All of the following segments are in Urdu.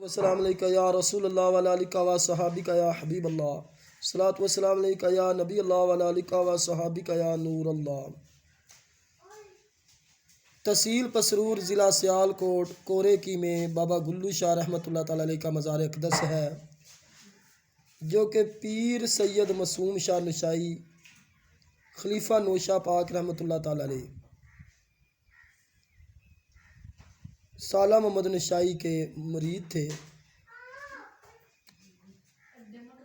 والسلام علیکہ یا رسول اللہ وعلی آلہ و صحابہ یا حبیب اللہ، الصلاۃ والسلام علیکہ یا نبی اللہ وعلی آلہ و صحابہ یا نور اللہ۔ تحصیل پسرور، ضلع سیالکوٹ کورے کی میں بابا گلو شاہ رحمۃ اللہ تعالیٰ علیہ کا مزار اقدس ہے، جو کہ پیر سید معصوم شاہ نشائی خلیفہ نوشہ پاک رحمۃ اللہ تعالیٰ علیہ سالہ محمد نشائی کے مرید تھے۔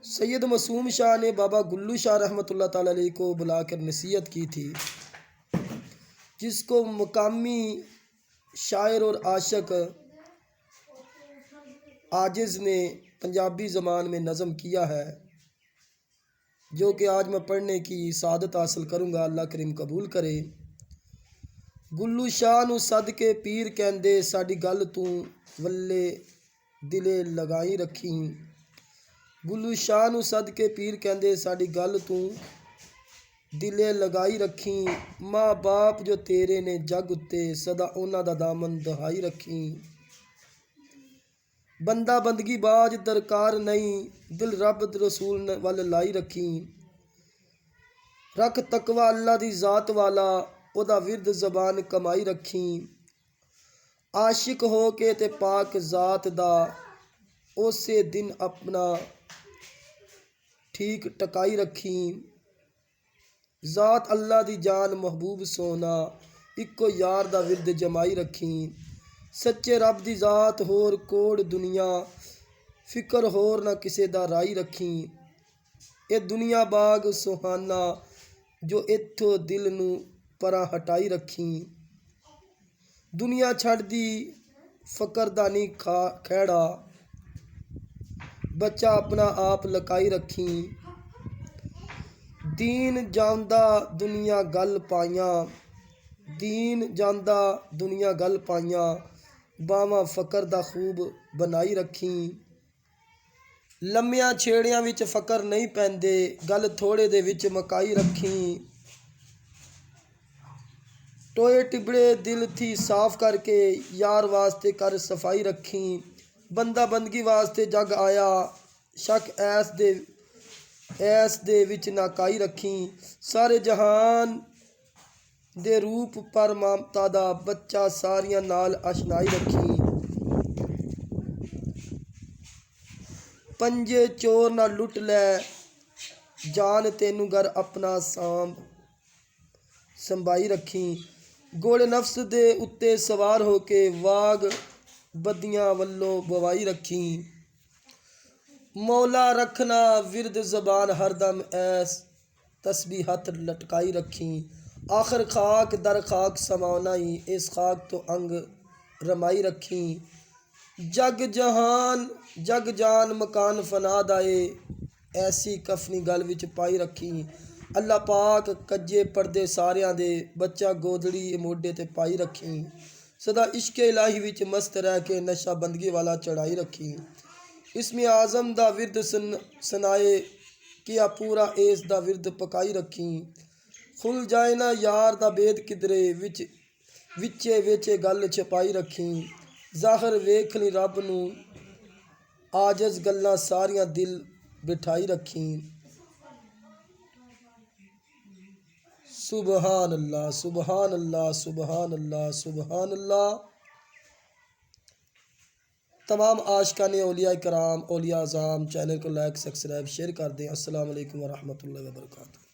سید معصوم شاہ نے بابا گلو شاہ رحمۃ اللہ تعالیٰ علیہ کو بلا کر نصیحت کی تھی، جس کو مقامی شاعر اور عاشق عاجز نے پنجابی زبان میں نظم کیا ہے، جو کہ آج میں پڑھنے کی سعادت حاصل کروں گا، اللہ کریم قبول کرے۔ گلو شاہ نو صدقے پیر کہندے ساڈی گل تو ولے دلے لگائی رکھی، گلو شاہ نو صدقے پیر کہندے ساڈی گل تو دلے لگائی رکھی، ماں باپ جو تیرے نے جگ اتے سدا انہاں دا دامن دہائی رکھی، بندہ بندگی باج درکار نہیں دل رب رسول ول لائی رکھی، رکھ تقوی اللہ دی ذات والا او دا ورد زبان کمائی رکھی، عاشق ہو کے تے پاک ذات دا اسے دن اپنا ٹھیک ٹکائی رکھی، ذات اللہ دی جان محبوب سونا اکو یار دا ورد جمائی رکھی، سچے رب دی ذات ہور کوڑ دنیا فکر ہور نہ کسے دا رائی رکھی، اے دنیا باغ سہانا جو اتھو دل نو پراں ہٹائی رکھی، دنیا چھڑ دی فقر دا نہیں کھیڑا بچہ اپنا آپ لکائی رکھی، دین جاندا دنیا گل پائیاں دین جاندا دنیا گل پائیاں باواں فقر دا خوب بنائی رکھی، لمیاں چھیڑیاں وچ فقر نہیں پیندے گل تھوڑے دے وچ مکائی رکھی، ٹوئے ٹبڑے دل تھی صاف کر کے یار واسطے کر صفائی رکھی، بندہ بندگی واسطے جگ آیا شک ایس دے وچ ناکائی رکھی، سارے جہان دے روپ پر ممتا دا بچہ ساریاں نال اشنائی رکھی، پنجے چور نہ لٹ لے جان تینوں گر اپنا سنبھائی رکھی، گھوڑے نفس دے اتے سوار ہو کے واگ بدیاں ولو بوائی رکھی، مولا رکھنا ورد زبان ہر دم ایس تسبیح ہتھ لٹکائی رکھی، آخر خاک در خاک سمانا ہی اس خاک تو انگ رمائی رکھی، جگ جان مکان فنا دائے ایسی کفنی گل وچ پائی رکھی، اللہ پاک کجے پردے ساریاں دے بچہ گودڑی موڈے تے پائی رکھی، سدا عشق الہی وچ مست رہ کے نشہ بندگی والا چڑھائی رکھی، اسم اعظم دا ورد سنائے کیا پورا ایس دا ورد پکائی رکھی، کھل جائے نا یار دا بید کدرے وچے گل چھپائی رکھی، ظاہر ویکھنی رب نو عاجز گلاں ساریاں دل بٹھائی رکھی، سبحان اللہ سبحان اللہ سبحان اللہ سبحان اللہ۔ تمام عاشقان اولیاء کرام اولیاء اعظام چینل کو لائک سبسکرائب شیئر کر دیں۔ السلام علیکم ورحمۃ اللہ وبرکاتہ۔